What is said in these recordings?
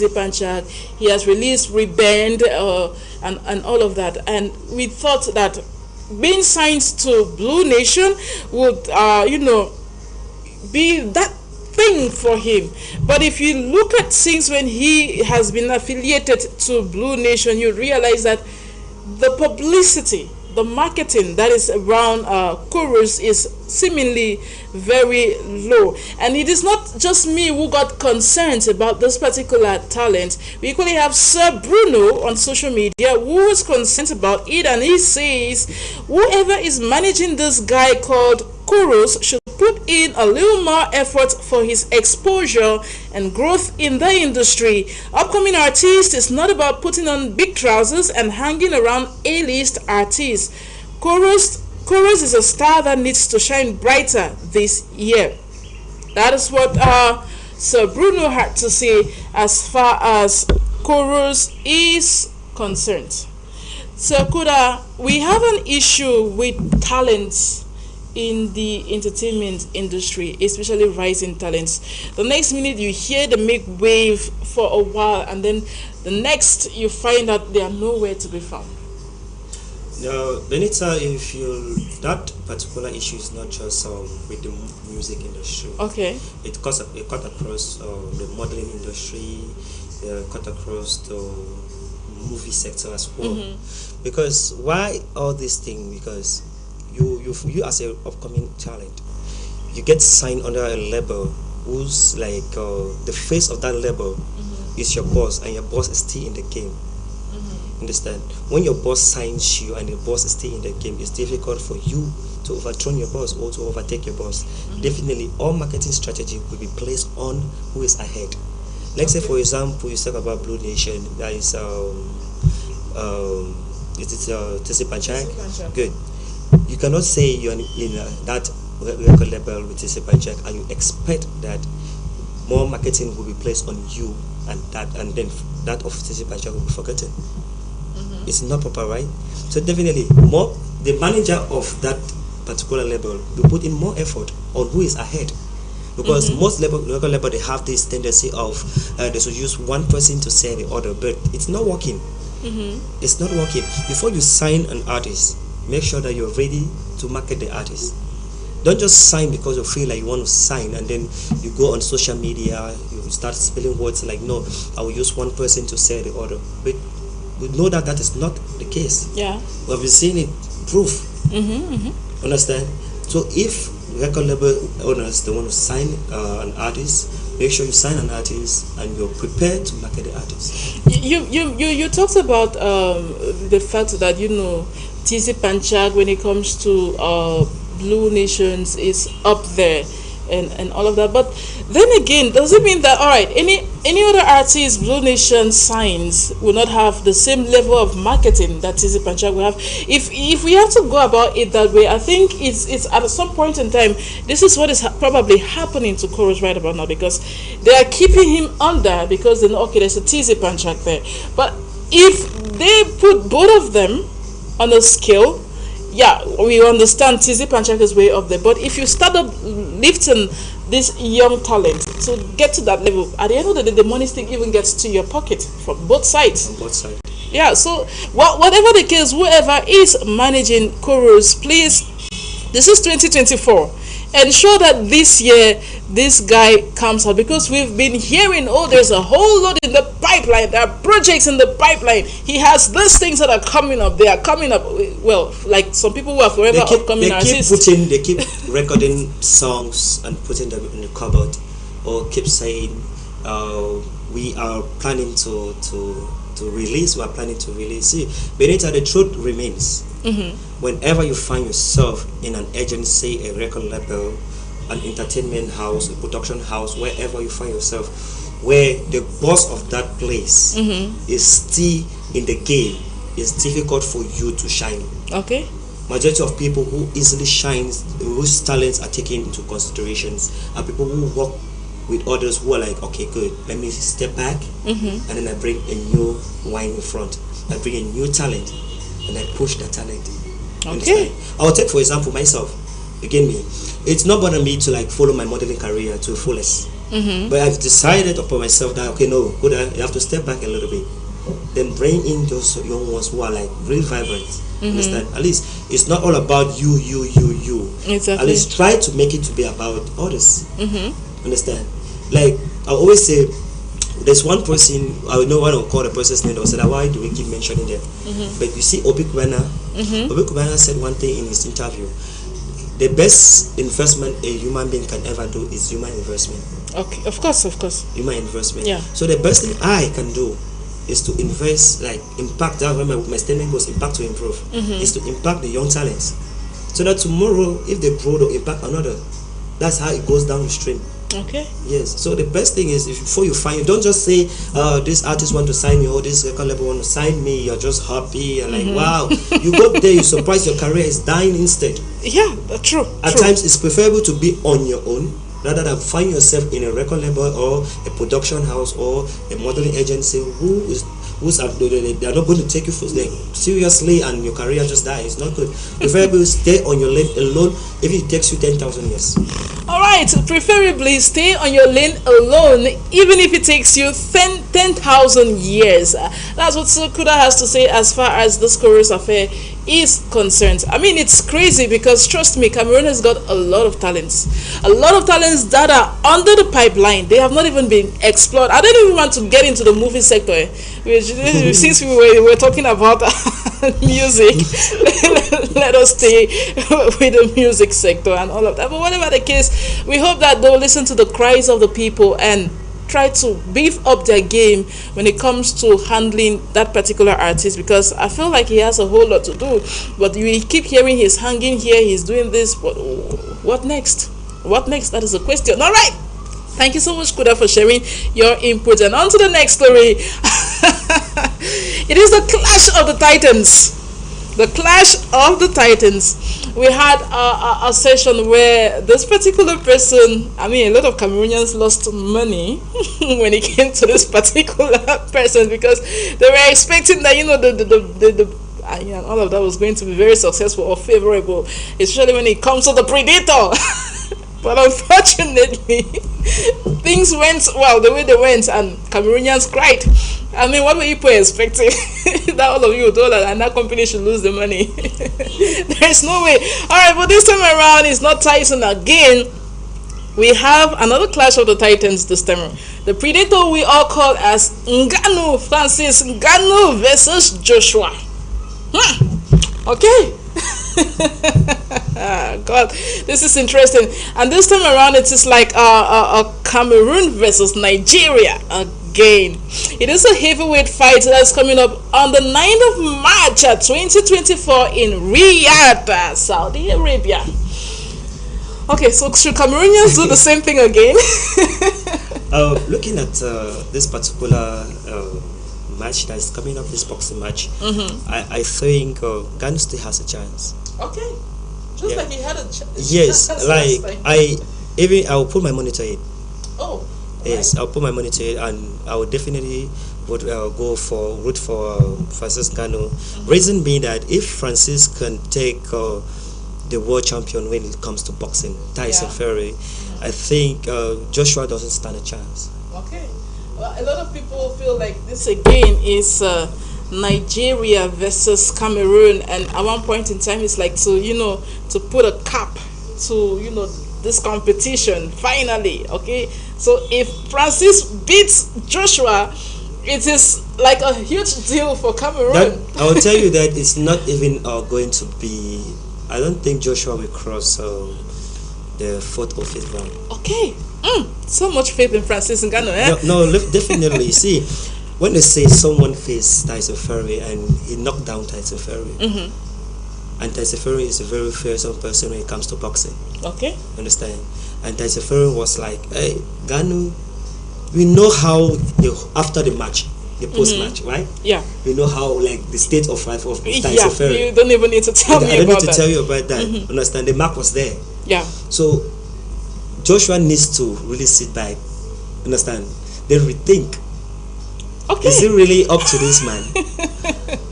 Panchak. He has released Reband, and all of that. And we thought that being signed to Blue Nation would, be that thing for him. But if you look at things when he has been affiliated to Blue Nation, you realize that the publicity, the marketing that is around chorus is seemingly very low. And it is not just me who got concerned about this particular talent. We equally have Sir Bruno on social media who is concerned about it, and he says whoever is managing this guy called Chorus should put in a little more effort for his exposure and growth in the industry. Upcoming artist is not about putting on big trousers and hanging around A-list artists. Chorus is a star that needs to shine brighter this year. That is what Sir Bruno had to say as far as Chorus is concerned. So Kuda, we have an issue with talents in the entertainment industry, especially rising talents. The next minute you hear them make wave for a while, and then the next you find that they are nowhere to be found. Now, Benita, if you that particular issue is not just with the music industry. Okay. It cut across the modeling industry, cut across the movie sector as well. Because why all these things? Because you as an upcoming talent, you get signed under a label who's like the face of that label is your boss, and your boss is still in the game. Understand? When your boss signs you and the boss is still in the game, it's difficult for you to overthrow your boss or to overtake your boss. Definitely, all marketing strategy will be placed on who is ahead. Let's say, for example, you talk about Blue Nation. That is TC Panchak. Good. You cannot say you're in that record label with TC Panchak and you expect that more marketing will be placed on you, and then that of TC Panchak will be forgotten. It's not proper, right? So definitely, the manager of that particular label will put in more effort on who is ahead, because most record label they have this tendency of they should use one person to sell the other, but it's not working. It's not working. Before you sign an artist, make sure that you're ready to market the artist. Don't just sign because you feel like you want to sign, and then you go on social media, you start spelling words like, no, I will use one person to sell the other. But we know that that is not the case. Yeah. We have seen it proof. Understand? So if record label owners they want to sign an artist, make sure you sign an artist and you're prepared to market the artist. You talked about the fact that TC Panchak, when it comes to Blue Nations, is up there and all of that. But then again, does it mean that any other artist Blue Nation signs will not have the same level of marketing that TC Panchak will have? If we have to go about it that way, I think it's at some point in time, this is what is probably happening to Chorus right about now, because they are keeping him under because they know, okay, there's a TC Panchak there. But if they put both of them on a scale, yeah, we understand TC Panchak is way up there. But if you start up lifting this young talent to get to that level, at the end of the day, the money still even gets to your pocket from both sides. On both sides. Yeah, so whatever the case, whoever is managing Chorus, please, this is 2024. Ensure that this year this guy comes out, because we've been hearing, there's a whole lot in the pipeline, there are projects in the pipeline, he has these things that are coming up, they are coming up. Well, like some people who are forever upcoming artists, they keep recording songs and putting them in the cupboard, or keep saying we are planning to release, See, Benita, the truth remains. Whenever you find yourself in an agency, a record label, an entertainment house, a production house, wherever you find yourself, where the boss of that place is still in the game, it's difficult for you to shine. Okay. Majority of people who easily shine, whose talents are taken into considerations, are people who work with others who are like, okay, good, let me step back, and then I bring a new wine in front. I bring a new talent, and I push that talent. Okay. I'll take for example myself. Again, me, it's not bothering me to like follow my modeling career to the fullest. But I've decided upon myself that okay, no, good, you have to step back a little bit, then bring in those young ones who are like really vibrant. Understand? At least it's not all about you. Exactly. At least try to make it to be about others. Understand? Like I always say, there's one person, I know what I'll call the person's name, I said, why do we keep mentioning them? But you see, Obi Kubana said one thing in his interview: the best investment a human being can ever do is human investment. Okay, of course. Human investment. Yeah. So the best thing I can do is to invest, like impact. That's where my statement goes: impact to improve. Is to impact the young talents, so that tomorrow, if they grow, they'll impact another. That's how it goes down the stream. Okay. Yes. So the best thing is, if before you find, don't just say, this artist want to sign me, or this record label want to sign me. You're just happy and like, wow. You go there, you surprise, your career is dying instead. Yeah, true. At times, it's preferable to be on your own rather than find yourself in a record label or a production house or a modeling agency they are not going to take you seriously, and your career just dies. It's not good. Preferably stay on your lane alone if it takes you 10,000 years. All right, preferably stay on your lane alone, even if it takes you 10,000 years. That's what Kuda has to say as far as this chorus affair is concerned. I mean, it's crazy because trust me, Cameroon has got a lot of talents that are under the pipeline. They have not even been explored. I don't even want to get into the movie sector. Since we were talking about music, let us stay with the music sector and all of that. But whatever the case, we hope that they'll listen to the cries of the people and try to beef up their game when it comes to handling that particular artist, because I feel like he has a whole lot to do. But we keep hearing he's hanging here, he's doing this. But what next? What next? That is the question. All right. Thank you so much, Kuda, for sharing your input. And on to the next story. It is the Clash of the Titans. The Clash of the Titans. We had a session where this particular person, I mean, a lot of Cameroonians lost money when it came to this particular person, because they were expecting that, you know, and all of that was going to be very successful or favorable, especially when it comes to the Predator. But unfortunately, things went well the way they went, and Cameroonians cried. I mean, what were you expecting? That all of you told that and that company should lose the money? There's no way. Alright, but this time around, it's not Tyson again. We have another Clash of the Titans this time around. The Predator we all call as Francis Ngannou versus Joshua. Okay. God, this is interesting. And this time around, it is like a Cameroon versus Nigeria again. It is a heavyweight fight that's coming up on the 9th of March 2024 in Riyadh, Saudi Arabia. Okay, so should Cameroonians do the same thing again? Looking at this particular match that is coming up, this boxing match, I think Ghana still has a chance. Okay, just like he had a chance. Yes, like I will put my money to it. Oh, yes, right. I'll put my money to it, and I will definitely would root for Francis Ngannou. Reason being that if Francis can take the world champion when it comes to boxing, Tyson Fury, I think Joshua doesn't stand a chance. Okay. Well, a lot of people feel like this again is Nigeria versus Cameroon, and at one point in time it's like to put a cap to this competition finally. Okay, so if Francis beats Joshua, it is like a huge deal for Cameroon. I will tell you that it's not even going to be. I don't think Joshua will cross the 4th or 5th round. Okay. So much faith in Francis Ngannou, eh? No, definitely. See, when they say someone faced Tyson Fury and he knocked down Tyson Fury, and Tyson Fury is a very fearsome person when it comes to boxing. Okay. Understand? And Tyson Fury was like, hey, Ngannou, we know how after the match, the post-match, right? Yeah. We know how, like, the state of life of Tyson Fury. You don't even need to tell me about that. I don't need to tell you about that. Understand? The mark was there. Yeah. So Joshua needs to really sit back, understand, then rethink. Okay. Is it really up to this man?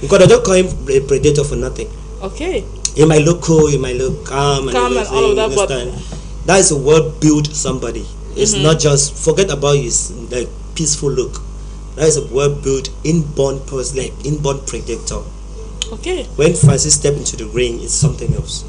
Because I don't call him a predator for nothing. Okay. He might look cool, he might look calm and all of that, understand? But that is a well-built somebody. It's not just forget about his like peaceful look. That is a well-built, inborn person, like inborn predator. Okay. When Francis stepped into the ring, it's something else.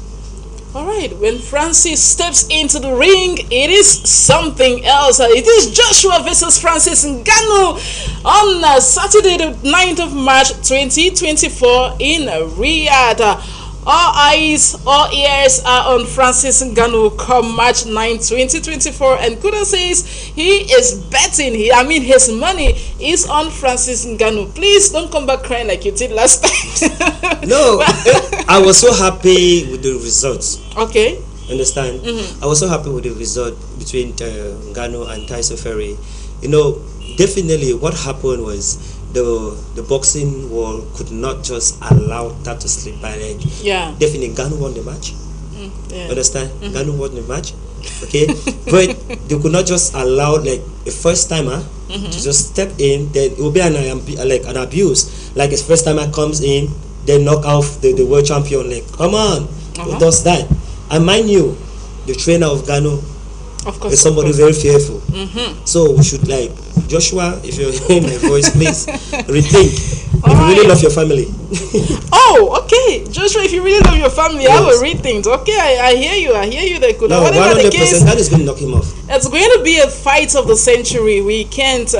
All right. When Francis steps into the ring, it is something else. It is Joshua versus Francis Ngannou on Saturday, the 9th of March, 2024 in Riyadh. All eyes, all ears are on Francis Ngannou come March 9, 2024, and Kuda says he is betting. His money is on Francis Ngannou. Please don't come back crying like you did last time. No, I was so happy with the results. Okay. Understand? I was so happy with the result between Ngannou and Tyson Fury. Definitely what happened was the boxing world could not just allow that to slip by. Yeah. Definitely Ngannou won the match. Yeah. Understand? Ngannou won the match. Okay, but they could not just allow like a first timer to just step in. Then it will be an abuse. Like a first timer comes in, then knock off the world champion. Like, come on, who does that? And mind you, the trainer of Ngannou, of course, is somebody very fearful. So we should like Joshua, if you're hearing my voice, please rethink. If you really love your family. Oh, okay, Joshua. If you really love your family, I will rethink. Okay, I hear you. I hear you. That could. No, 100%. That is going to knock him off. It's going to be a fight of the century. We can't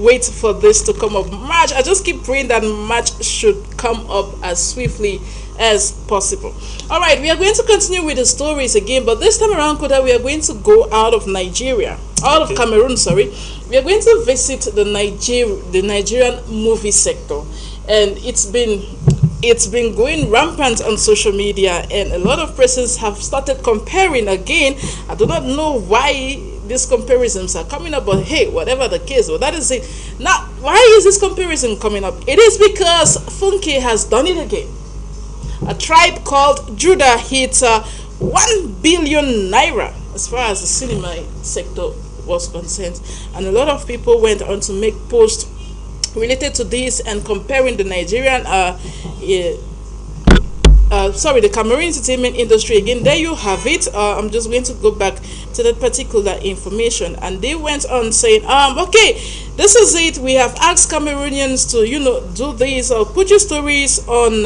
wait for this to come up. Match. I just keep praying that match should come up as swiftly as possible. All right, we are going to continue with the stories again, but this time around, Koda, we are going to go out of Cameroon. Sorry, we are going to visit the Nigerian movie sector, and it's been going rampant on social media, and a lot of persons have started comparing again. I do not know why these comparisons are coming up, but hey, whatever the case, well, that is it. Now, why is this comparison coming up? It is because Funke has done it again. A tribe called Judah hit 1 billion naira as far as the cinema sector was concerned, and a lot of people went on to make posts related to this and comparing the the Cameroon entertainment industry again. There you have it. I'm just going to go back to that particular information, and they went on saying, okay, this is it. We have asked Cameroonians to, do this or put your stories on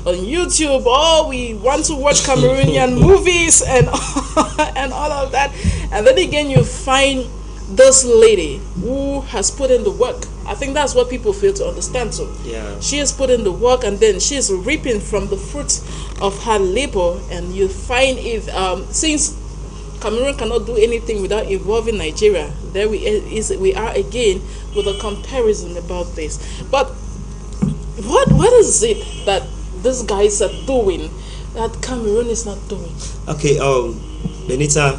YouTube. Oh, we want to watch Cameroonian movies and and all of that. And then again, you find this lady who has put in the work. I think that's what people fail to understand. So yeah, she has put in the work, and then she is reaping from the fruits of her labor. And you find it since Cameroon cannot do anything without involving Nigeria, there we are again with a comparison about this. But what is it that these guys are doing that Cameroon is not doing? Okay, Benita,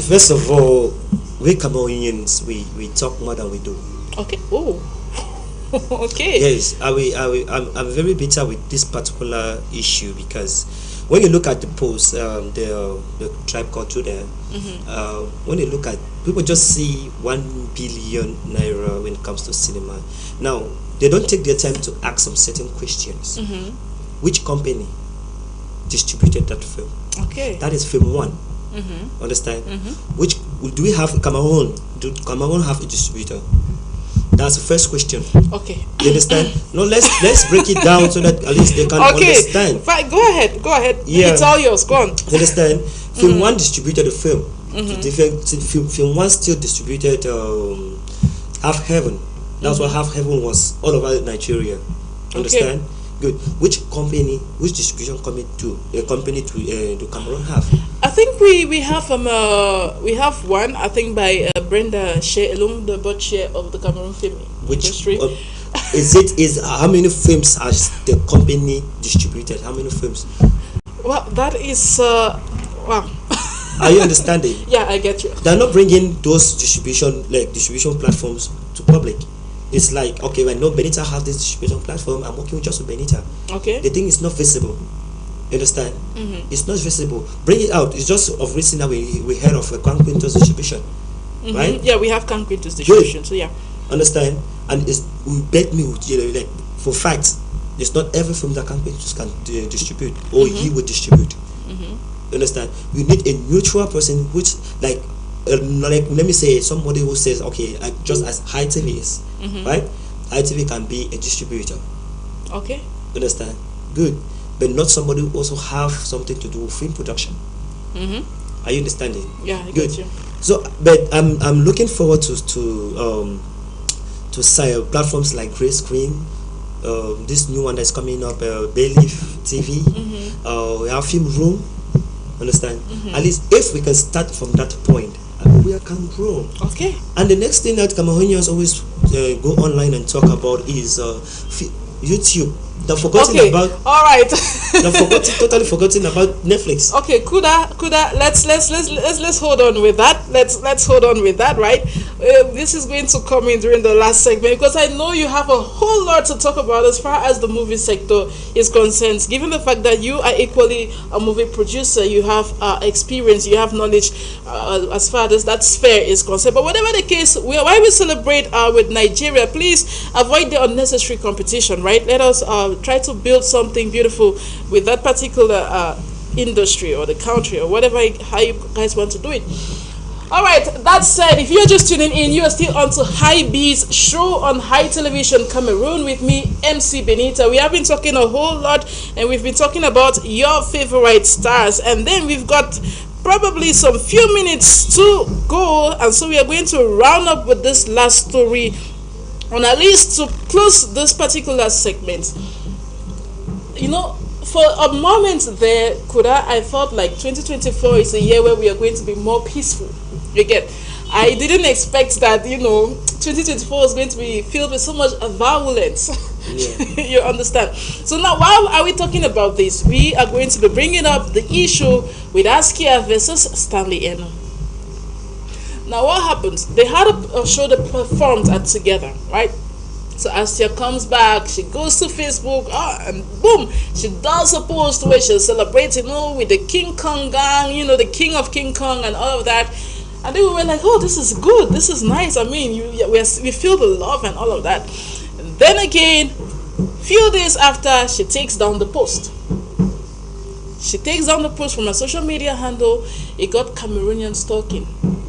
first of all, we Cameroonians, we talk more than we do. Okay. Oh. Okay. Yes, I'm very bitter with this particular issue, because when you look at the post, the tribe called Judah, when you look at, people just see 1 billion naira when it comes to cinema. Now, they don't take their time to ask some certain questions. Which company distributed that film? Okay. That is film one. Understand? Which do we have? Cameroon? Do Cameroon have a distributor? That's the first question. Okay. You understand? No, let's break it down so that at least they can understand. Fine, go ahead. Yeah. It's all yours. Go on. You understand? Film one distributed the film. Film one still distributed Half Heaven. That's what Half Heaven was all over Nigeria. Understand? Good. Which distribution company do Cameroon have? I think we have one. I think by Brenda Shea along the board chair of the Cameroon film industry. Is how many films has the company distributed? How many films? Well, that is wow. Are you understanding? Yeah, I get you. They're not bringing those distribution platforms to public. It's like, okay, I know Benita has this distribution platform, I'm working just with Benita. Okay. The thing is not visible. You understand? It's not visible. Bring it out. It's just of recent that we heard of a Crown Quintus distribution. Right? Yeah, we have Crown Quintus distribution. Good. So yeah. Understand? And we bet me, like, for facts, it's not every film that Crown Quintus can distribute or he would distribute. You understand? We need a neutral person which, like, like, let me say somebody who says, okay, just as High TV is, right? High TV can be a distributor. Okay. Understand? Good. But not somebody who also have something to do with film production. Are you understanding? Yeah, I good. get you. So, but I'm looking forward to platforms like Grey Screen, this new one that's coming up, Bayleaf TV, we have Film Room. Understand? At least if we can start from that point, we can grow. Okay. And the next thing that Cameroonians always go online and talk about is YouTube. They're forgotten about. All right. Totally forgotten about Netflix. Okay, Kuda, let's hold on with that. Let's hold on with that, right? This is going to come in during the last segment because I know you have a whole lot to talk about as far as the movie sector is concerned. Given the fact that you are equally a movie producer, you have experience, you have knowledge as far as that sphere is concerned. But whatever the case, why we celebrate with Nigeria, please avoid the unnecessary competition, right? Let us try to build something beautiful with that particular industry or the country or whatever, how you guys want to do it. All right, that said, if you're just tuning in, you are still on to Hibiz show on High Television Cameroon with me, MC Benita. We have been talking a whole lot and we've been talking about your favorite stars, and then we've got probably some few minutes to go, and so we are going to round up with this last story on at least to close this particular segment. You know, for a moment there, Kuda, I thought like 2024 is a year where we are going to be more peaceful. You get? I didn't expect that, 2024 is going to be filled with so much violence. Yeah. You understand? So now, why are we talking about this? We are going to be bringing up the issue with Askia versus Stanley Eno. Now, what happens? They had a show that performed at together, right? So Astia comes back, she goes to Facebook, and boom, she does a post where she's celebrating, with the King Kong gang, the king of King Kong and all of that. And then we were like, oh, this is good, this is nice. I mean, we feel the love and all of that. And then again, few days after, she takes down the post. She takes down the post from her social media handle. It got Cameroonians talking.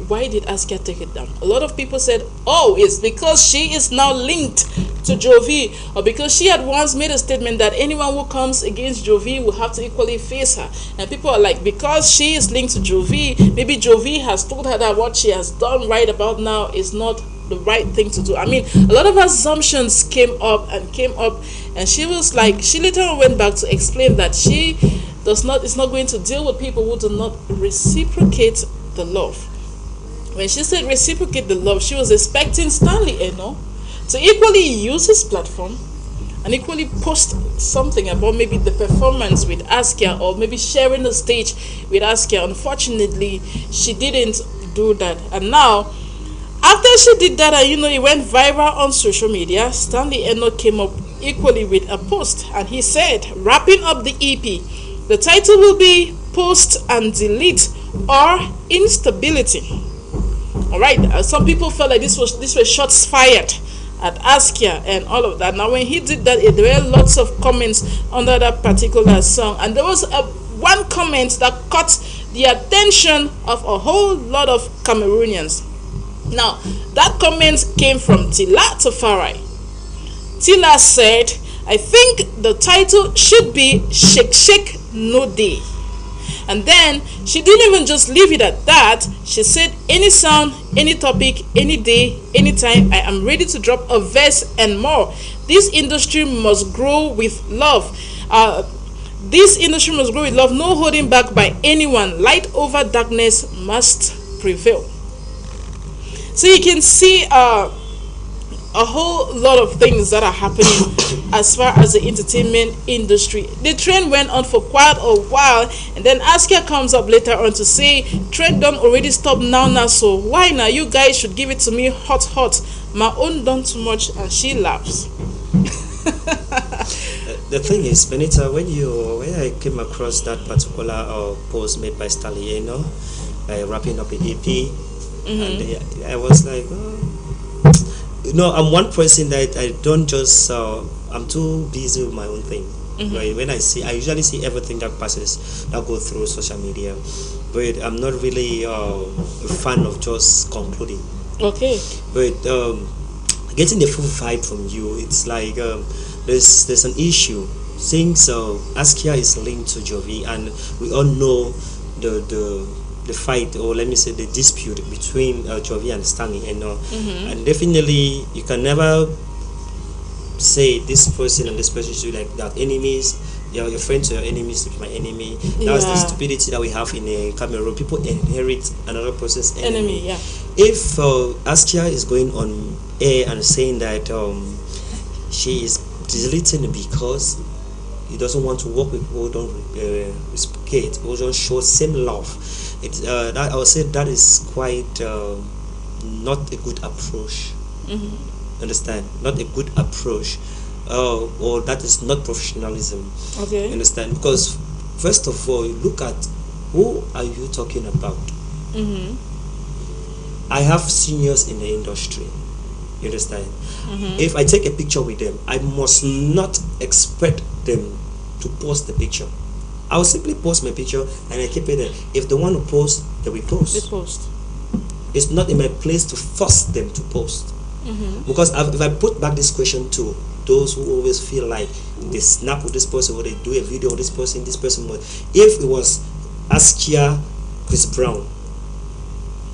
Why did Askia take it down? A lot of people said, oh, it's because she is now linked to Jovi, or because she had once made a statement that anyone who comes against Jovi will have to equally face her. And people are like, because she is linked to Jovi, maybe Jovi has told her that what she has done right about now is not the right thing to do. I mean, a lot of assumptions came up, and she was like, she later on went back to explain that she is not going to deal with people who do not reciprocate the love. When she said reciprocate the love, she was expecting Stanley Eno to equally use his platform and equally post something about maybe the performance with Askia, or maybe sharing the stage with Askia. Unfortunately, she didn't do that. And now, after she did that, and it went viral on social media, Stanley Eno came up equally with a post, and he said, wrapping up the EP, the title will be Post and Delete or Instability. All right, some people felt like this were shots fired at Askia and all of that. Now, when he did that, there were lots of comments under that particular song, and there was one comment that caught the attention of a whole lot of Cameroonians. Now, that comment came from Tila Tafarai. Tila said, I think the title should be Shake Shake No Day. And then she didn't even just leave it at that. She said, any sound, any topic, any day, anytime, I am ready to drop a verse and more. This industry must grow with love. This industry must grow with love. No holding back by anyone. Light over darkness must prevail. So you can see a whole lot of things that are happening as far as the entertainment industry. The trend went on for quite a while, and then Askia comes up later on to say, trend done already stopped now, so why now? You guys should give it to me hot. My own done too much, and she laughs. The thing is, Benita, when I came across that particular post made by Stanley Eno, wrapping up the EP, and I was like, I'm one person that I don't just, I'm too busy with my own thing. Right? When I usually see everything that goes through social media. but I'm not really a fan of just concluding. Okay. But getting the full vibe from you, it's like there's an issue. Since Askia is linked to Jovi, and we all know the fight, or let me say the dispute between Jovi and Stanley, and definitely you can never say this person and this person should be like that enemies. Your friends are your enemies to be my enemy. That's the stupidity that we have in Cameroon. People inherit another person's enemy. Yeah. If Askia is going on air and saying that she is deleting because he doesn't want to work with people who don't reciprocate, who don't show same love, that I would say that is quite not a good approach. Understand? Not a good approach. Or that is not professionalism. Okay. Understand? Because first of all, look at who are you talking about. I have seniors in the industry. You understand? If I take a picture with them, I must not expect them to post the picture. I will simply post my picture and I keep it there. If they want to post, they will post. They post. It's not in my place to force them to post. Because if I put back this question to those who always feel like they snap with this person or they do a video with this person, if it was Askia Chris Brown,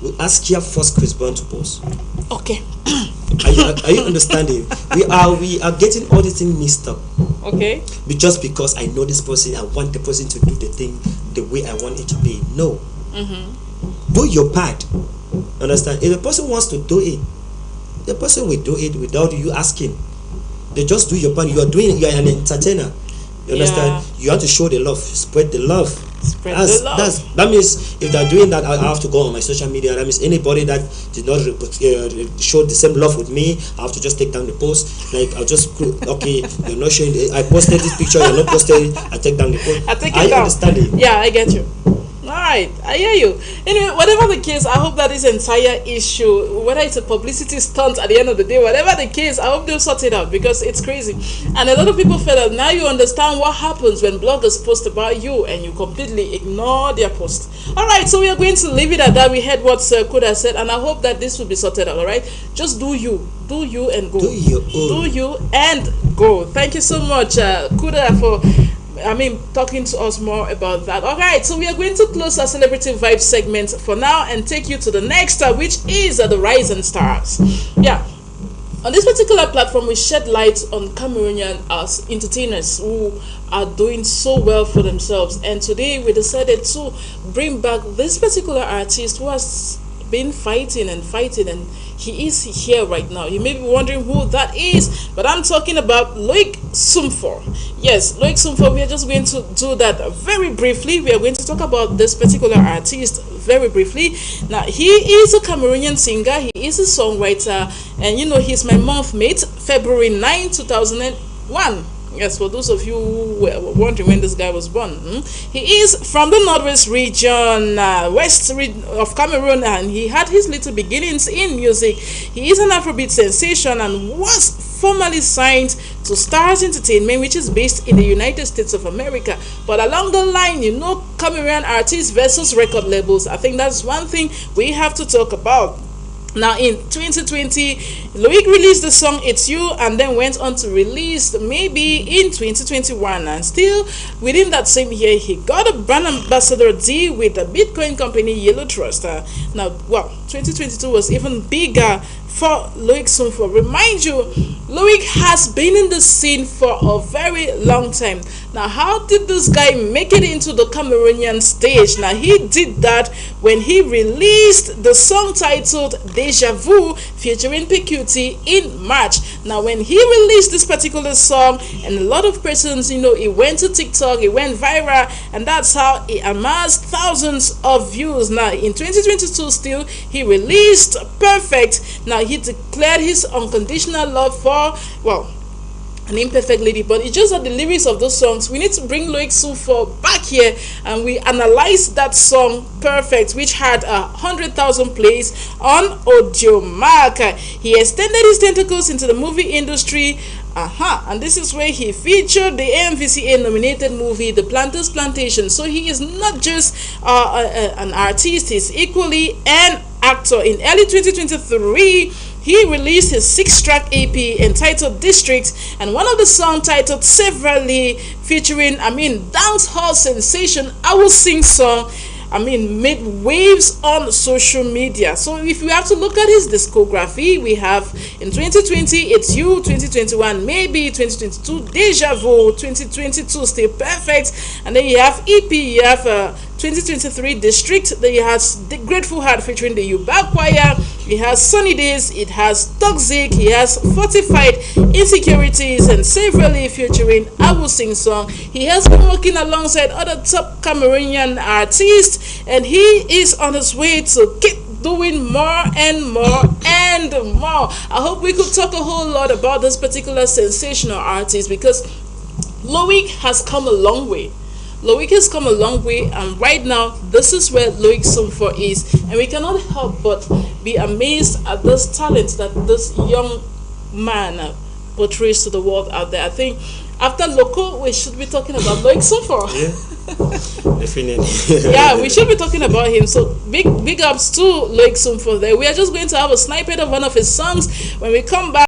will Askia force Chris Brown to post? Okay. Are you understanding? We are getting all these things mixed up. Okay. Just because I know this person, I want the person to do the thing the way I want it to be. No. Do your part. Understand? If the person wants to do it, the person will do it without you asking. They just do your part. You are doing it. You are an entertainer. You understand? You have to show the love, spread the love. That means if they're doing that, I have to go on my social media. That means anybody that did not show the same love with me, I have to just take down the post. Like I'll just okay, you're not showing. I posted this picture, you're not posted it. I take down the post. I take it down. Understanding? Yeah, I get you. Alright, I hear you. Anyway, whatever the case, I hope that this entire issue, whether it's a publicity stunt at the end of the day, whatever the case, I hope they'll sort it out because it's crazy. And a lot of people feel that now you understand what happens when bloggers post about you and you completely ignore their post. Alright, so we are going to leave it at that. We heard what Sir Kuda said, and I hope that this will be sorted out. Alright, just do you and go. Do you and go. Thank you so much, Kuda, for talking to us more about that. Alright, so we are going to close our celebrity vibe segment for now and take you to the next, which is the Rising Stars. Yeah. On this particular platform, we shed light on Cameroonian entertainers who are doing so well for themselves. And today we decided to bring back this particular artist who has been fighting, and he is here right now. You may be wondering who that is, but I'm talking about Loic Sumfor. Yes, Loic Sumfor. We are just going to do that very briefly. We are going to talk about this particular artist very briefly. Now, he is a Cameroonian singer. He is a songwriter, and he's my month mate, February 9, 2001. Yes, for those of you who were wondering when this guy was born, he is from the northwest region, west of Cameroon, and he had his little beginnings in music. He is an Afrobeat sensation and was formally signed to Stars Entertainment, which is based in the United States of America. But along the line, Cameroonian artists versus record labels. I think that's one thing we have to talk about. Now, in 2020, Loic released the song It's You and then went on to release Maybe in 2021. And still, within that same year, he got a brand ambassador deal with the Bitcoin company Yellow Trust. 2022 was even bigger for Loic Sumfor. Remind you, Loic has been in the scene for a very long time. Now, how did this guy make it into the Cameroonian stage? Now, he did that when he released the song titled Deja Vu featuring PQT in March. Now, when he released this particular song, and a lot of persons, it went to TikTok, it went viral, and that's how it amassed thousands of views. Now, in 2022 still, he released Perfect. Now, he declared his unconditional love for, an imperfect lady, but it's just that the lyrics of those songs, we need to bring Loic Sumfor back here and we analyze that song Perfect, which had 100,000 plays on Audiomack. He extended his tentacles into the movie industry And this is where he featured the AMVCA nominated movie The Planter's Plantation. So he is not just an artist, he's equally an actor. In early 2023, he released his 6-track EP entitled District, and one of the songs titled Severally, featuring dancehall sensation I Will Sing song, made waves on social media. So if we have to look at his discography, we have in 2020 It's You, 2021 Maybe, 2022 Deja Vu, 2022 Still Perfect, and then you have EP, you have 2023 District, then you have The Grateful Heart featuring the Yuba Choir, it has Sunny Days, it has Toxic, he has Fortified, Insecurities, and Severely featuring I Will Sing song. He has been working alongside other top Cameroonian artists, and he is on his way to keep doing more and more and more. I hope we could talk a whole lot about this particular sensational artist, because Loic has come a long way. Loic has come a long way, and right now this is where Loic Somfo is, and we cannot help but be amazed at this talent that this young man portrays to the world out there. I think after Loco, we should be talking about Loic Somfo. Yeah, definitely. Yeah, we should be talking about him. So big ups to Loic Somfo there. We are just going to have a snippet of one of his songs. When we come back,